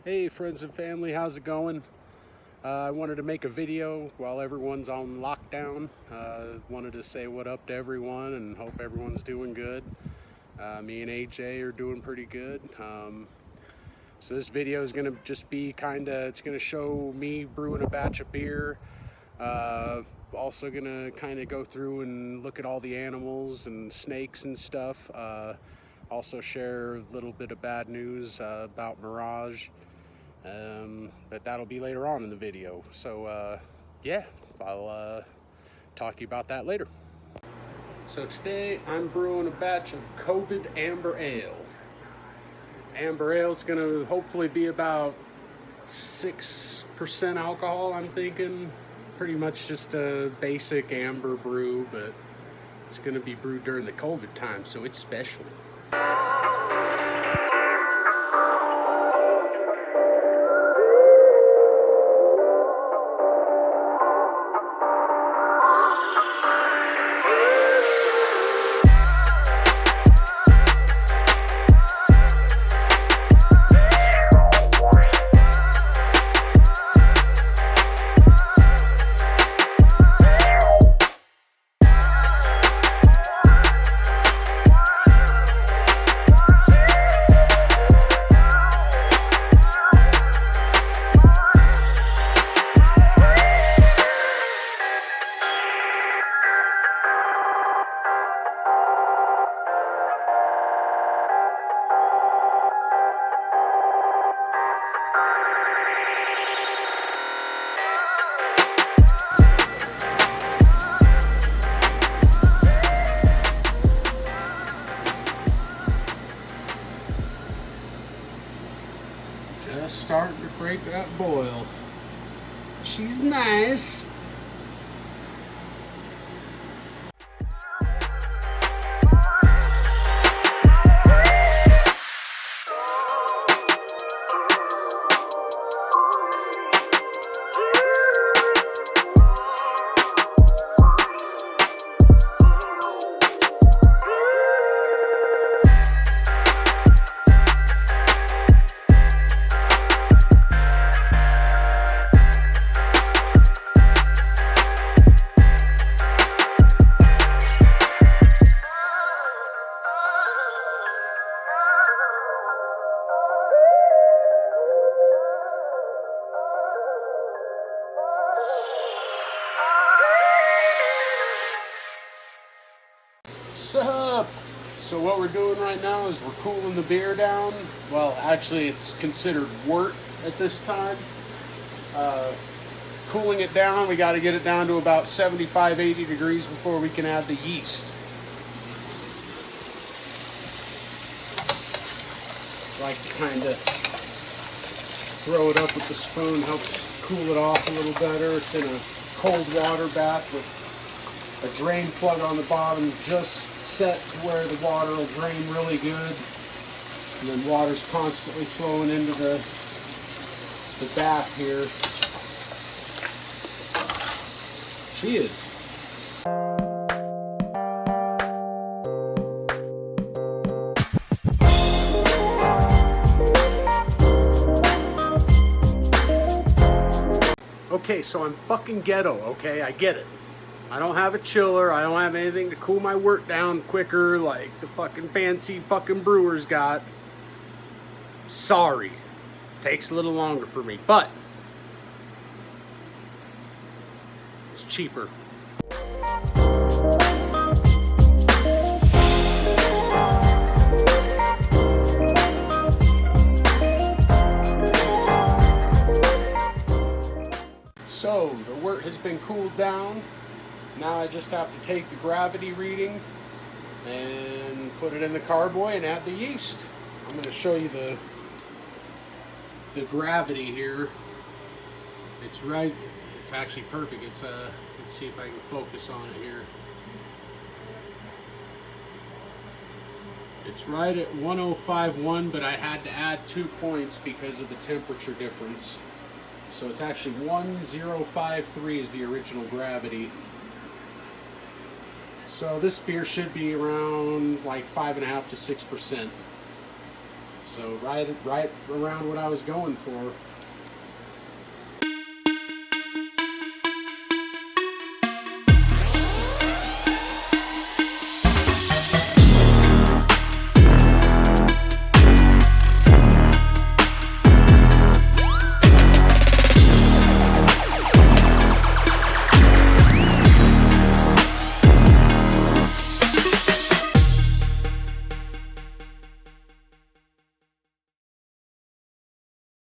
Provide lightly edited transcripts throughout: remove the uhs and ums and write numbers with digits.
Hey friends and family, how's it going? I wanted to make a video while everyone's on lockdown. Wanted to say what up to everyone and hope everyone's doing good. Me and AJ are doing pretty good. So this video is going to just be it's going to show me brewing a batch of beer. Also going to kind of go through and look at all the animals and snakes and stuff. Also share a little bit of bad news about Maraj. But that'll be later on in the video. So yeah, I'll talk to you about that later. So today I'm brewing a batch of COVID Amber Ale. Amber Ale is going to hopefully be about 6% alcohol, I'm thinking. Pretty much just a basic amber brew, but it's going to be brewed during the COVID time, so it's special. Just starting to break that boil. She's nice. Sup? So what we're doing right now is we're cooling the beer down. Well, actually it's considered wort at this time. Cooling it down, we got to get it down to about 75-80 degrees before we can add the yeast. Like to kind of throw it up with the spoon, helps cool it off a little better. It's in a cold water bath with a drain plug on the bottom, just set to where the water will drain really good, and then water's constantly flowing into the bath here. Cheers. Okay, so I'm fucking ghetto, okay? I get it. I don't have a chiller, I don't have anything to cool my wort down quicker like the fucking fancy fucking brewers got. Sorry. Takes a little longer for me, but it's cheaper. So, the wort has been cooled down. Now I just have to take the gravity reading and put it in the carboy and add the yeast. I'm going to show you the gravity here. It's right, it's actually perfect. It's let's see if I can focus on it here. It's right at 1051, but I had to add 2 points because of the temperature difference. So it's actually 1053 is the original gravity. So this beer should be around like 5.5 to 6%. So right around what I was going for.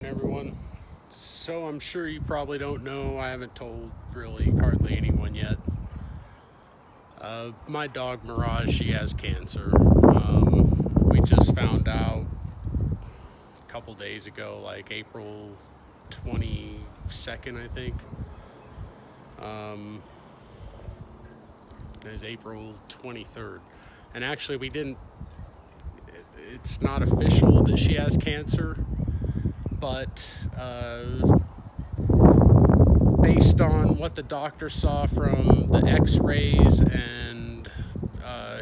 Everyone, so I'm sure you probably don't know, I haven't told really hardly anyone yet. My dog Maraj, she has cancer. We just found out a couple days ago, like April 22nd, I think. It was April 23rd. And actually it's not official that she has cancer, but based on what the doctor saw from the x-rays, and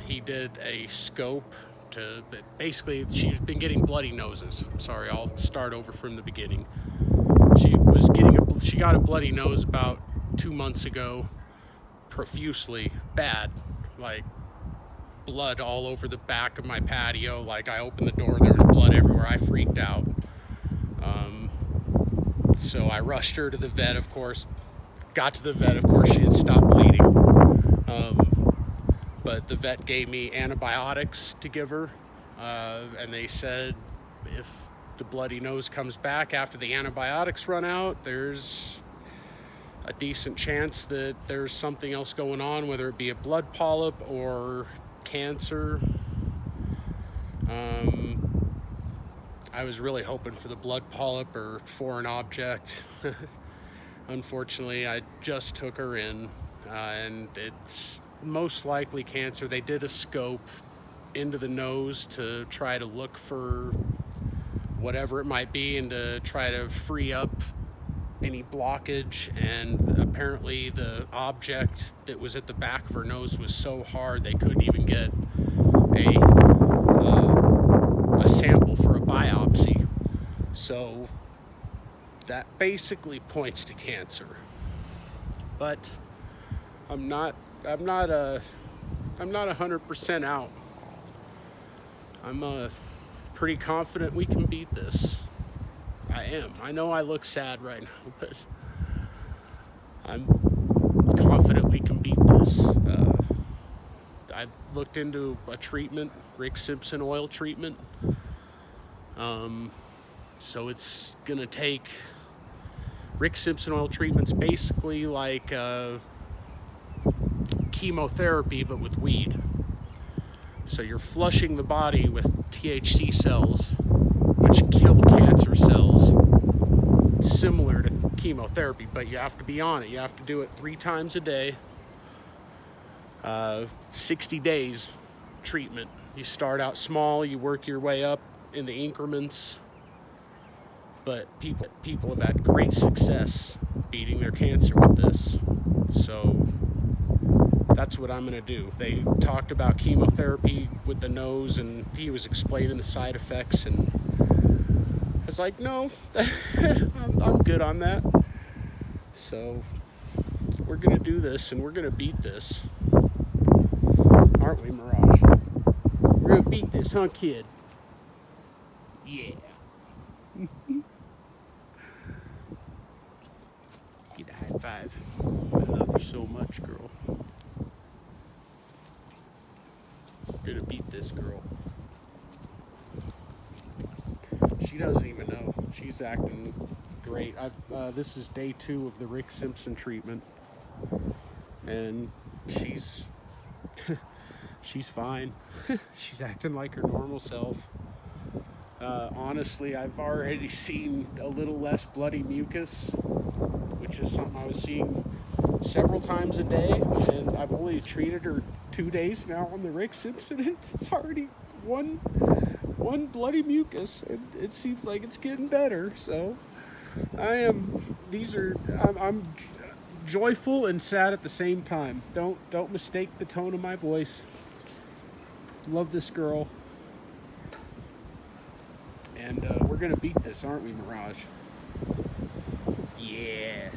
he did a scope to, basically she's been getting bloody noses. I'm sorry, I'll start over from the beginning. She got a bloody nose about 2 months ago, profusely, bad, like blood all over the back of my patio. Like I opened the door, there was blood everywhere. I freaked out. So I rushed her to the vet, of course. Got to the vet, of course, she had stopped bleeding. But the vet gave me antibiotics to give her. And they said if the bloody nose comes back after the antibiotics run out, there's a decent chance that there's something else going on, whether it be a blood polyp or cancer. I was really hoping for the blood polyp or foreign object. Unfortunately, I just took her in, and it's most likely cancer. They did a scope into the nose to try to look for whatever it might be and to try to free up any blockage, and apparently the object that was at the back of her nose was so hard they couldn't even get a sample for a biopsy. So that basically points to cancer. But I'm not 100% out. I'm pretty confident we can beat this. I am. I know I look sad right now, but I'm confident we can beat this. I've looked into a treatment, Rick Simpson oil treatment. So it's gonna take, Rick Simpson oil treatment's basically like chemotherapy, but with weed. So you're flushing the body with THC cells, which kill cancer cells, similar to chemotherapy, but you have to be on it. You have to do it 3 times a day, 60 days treatment. You start out small, you work your way up in the increments, but people have had great success beating their cancer with this. So that's what I'm gonna do. They talked about chemotherapy with the nose, and he was explaining the side effects, and I was like, no, I'm good on that. So we're gonna do this, and we're gonna beat this, aren't we, Maraj? We're gonna beat this, huh, kid? Yeah. Get a high five. I love you so much, girl. We're gonna beat this girl. She doesn't even know. She's acting great. This is day 2 of the Rick Simpson treatment, and she's fine. She's acting like her normal self. Honestly, I've already seen a little less bloody mucus, which is something I was seeing several times a day, and I've only treated her 2 days now on the Rick Simpson, and it's already one bloody mucus, and it seems like it's getting better. So I'm joyful and sad at the same time. Don't mistake the tone of my voice. Love this girl. And we're gonna beat this, aren't we, Maraj? Yeah.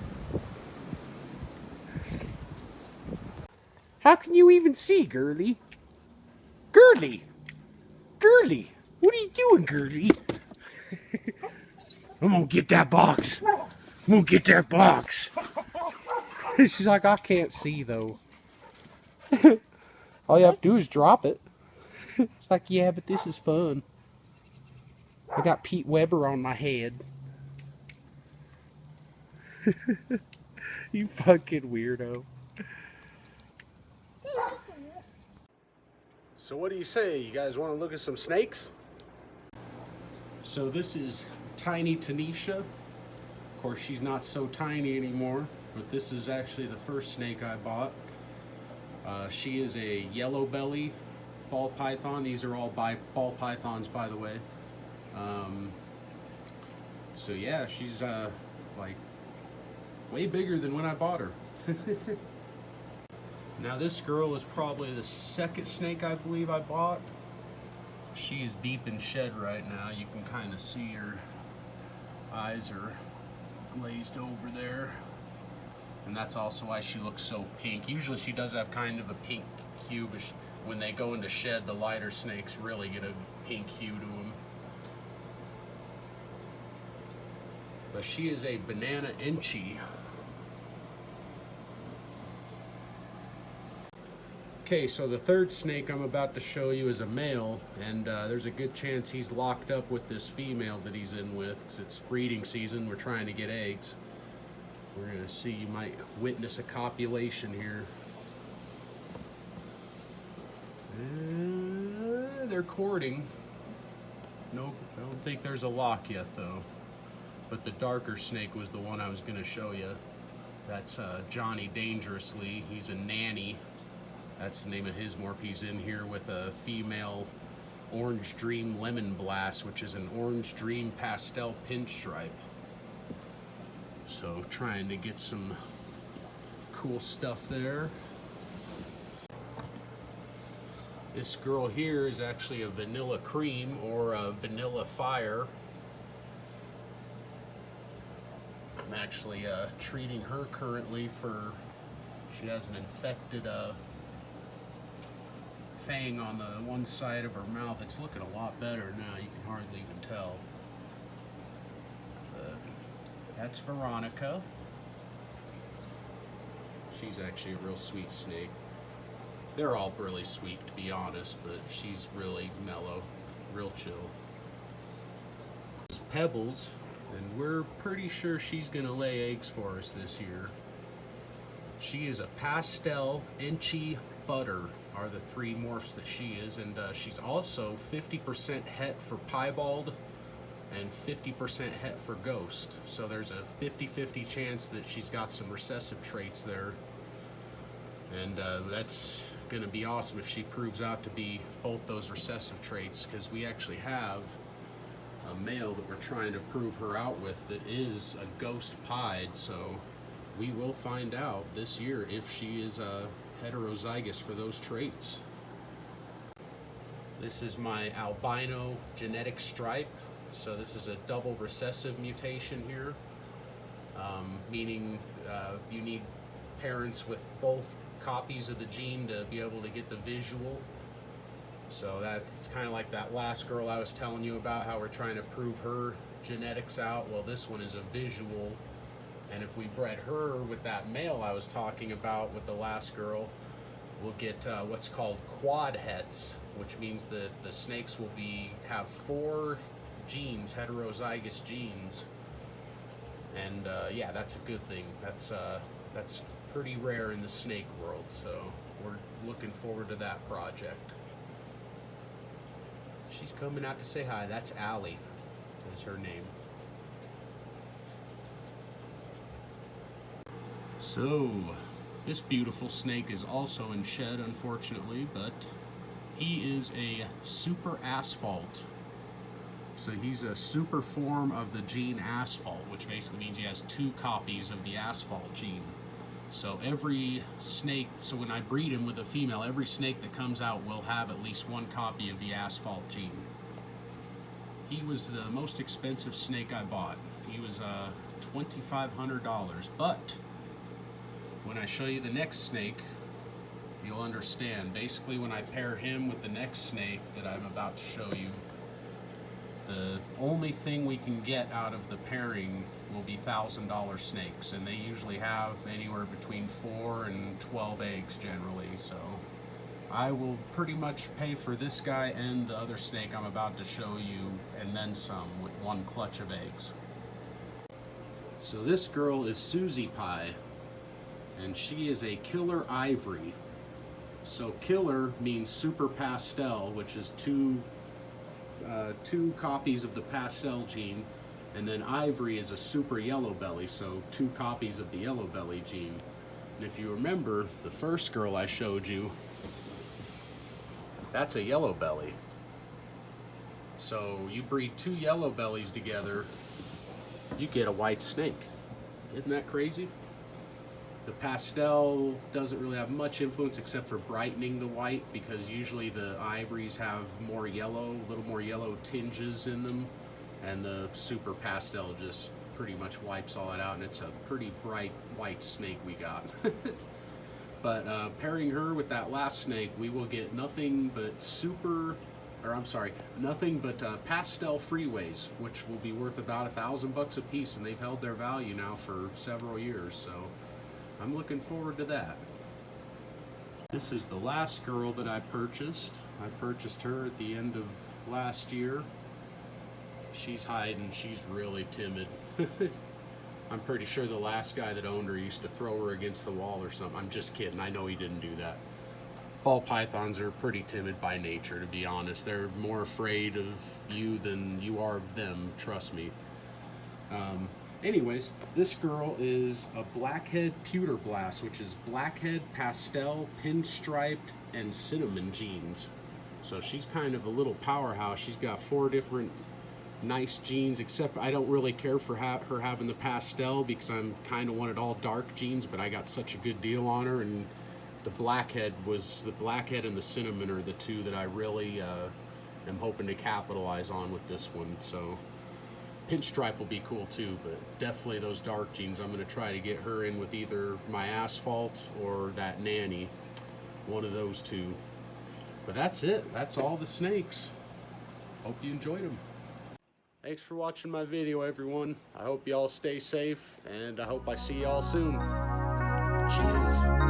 How can you even see, Girly? Girly! Girly! What are you doing, Girly? I'm gonna get that box. I'm gonna get that box. She's like, I can't see, though. All you have to do is drop it. It's like, yeah, but this is fun. I got Pete Weber on my head. You fucking weirdo. So what do you say? You guys want to look at some snakes? So this is Tiny Tanisha. Of course, she's not so tiny anymore, but this is actually the first snake I bought. She is a yellow-bellied ball python. These are all ball pythons, by the way. So yeah, she's like way bigger than when I bought her. Now this girl is probably the second snake I believe I bought. She is deep in shed right now. You can kind of see her eyes are glazed over there. And that's also why she looks so pink. Usually she does have kind of a pink hue, but when they go into shed, the lighter snakes really get a pink hue to them. But she is a banana inchi. Okay, so the third snake I'm about to show you is a male, and there's a good chance he's locked up with this female that he's in with, because it's breeding season. We're trying to get eggs. We're going to see, you might witness a copulation here. They're courting. Nope, I don't think there's a lock yet though. But the darker snake was the one I was going to show you. That's Johnny Dangerously. He's a nanny. That's the name of his morph. He's in here with a female Orange Dream Lemon Blast, which is an Orange Dream pastel pinstripe. So trying to get some cool stuff there. This girl here is actually a vanilla cream or a vanilla fire. I'm actually treating her currently for, she has an infected fang on the one side of her mouth. It's looking a lot better now, you can hardly even tell. That's Veronica. She's actually a real sweet snake. They're all really sweet, to be honest, but she's really mellow, real chill. This is Pebbles, and we're pretty sure she's gonna lay eggs for us this year. She is a pastel, inchy, butter are the three morphs that she is, and she's also 50% het for piebald and 50% het for ghost. So there's a 50-50 chance that she's got some recessive traits there. And that's gonna be awesome if she proves out to be both those recessive traits, because we actually have a male that we're trying to prove her out with that is a ghost pied, so we will find out this year if she is heterozygous for those traits. This is my albino genetic stripe. So this is a double recessive mutation here, meaning you need parents with both copies of the gene to be able to get the visual. So that's kind of like that last girl I was telling you about, how we're trying to prove her genetics out. Well, this one is a visual, and if we bred her with that male I was talking about with the last girl, we'll get what's called quad hets, which means that the snakes will have 4 genes, heterozygous genes, and yeah, that's a good thing. That's pretty rare in the snake world, so we're looking forward to that project. She's coming out to say hi. That's Allie, is her name. So this beautiful snake is also in shed, unfortunately, but he is a super asphalt. So he's a super form of the gene asphalt, which basically means he has 2 copies of the asphalt gene. So every snake, so when I breed him with a female, every snake that comes out will have at least 1 copy of the asphalt gene. He was the most expensive snake I bought. He was $2,500, but when I show you the next snake, you'll understand. Basically, when I pair him with the next snake that I'm about to show you, the only thing we can get out of the pairing will be $1,000 snakes, and they usually have anywhere between 4 and 12 eggs generally, so I will pretty much pay for this guy and the other snake I'm about to show you, and then some, with one clutch of eggs. So this girl is Susie Pie, and she is a killer ivory. So killer means super pastel, which is two copies of the pastel gene, and then ivory is a super yellow-belly, so 2 copies of the yellow-belly gene. And if you remember, the first girl I showed you, that's a yellow-belly. So you breed 2 yellow-bellies together, you get a white snake. Isn't that crazy? The pastel doesn't really have much influence except for brightening the white, because usually the ivories have more yellow, a little more yellow tinges in them, and the super pastel just pretty much wipes all that out, and it's a pretty bright white snake we got. But pairing her with that last snake, we will get nothing but pastel freeways, which will be worth about $1,000 a piece, and they've held their value now for several years, so I'm looking forward to that. This is the last girl that I purchased. I purchased her at the end of last year. She's hiding, she's really timid. I'm pretty sure the last guy that owned her used to throw her against the wall or something. I'm just kidding, I know he didn't do that. Ball pythons are pretty timid by nature, to be honest. They're more afraid of you than you are of them, trust me. Anyways, this girl is a blackhead pewter blast, which is blackhead, pastel, pinstriped, and cinnamon genes. So she's kind of a little powerhouse. She's got 4 different nice genes, except I don't really care for her having the pastel, because I'm kind of wanted all dark genes, but I got such a good deal on her, and the blackhead and the cinnamon are the 2 that I really am hoping to capitalize on with this one. So pinstripe will be cool too, but definitely those dark genes. I'm going to try to get her in with either my asphalt or that nanny, one of those 2. But that's it. That's all the snakes. Hope you enjoyed them. Thanks for watching my video, everyone. I hope y'all stay safe, and I hope I see y'all soon. Cheers.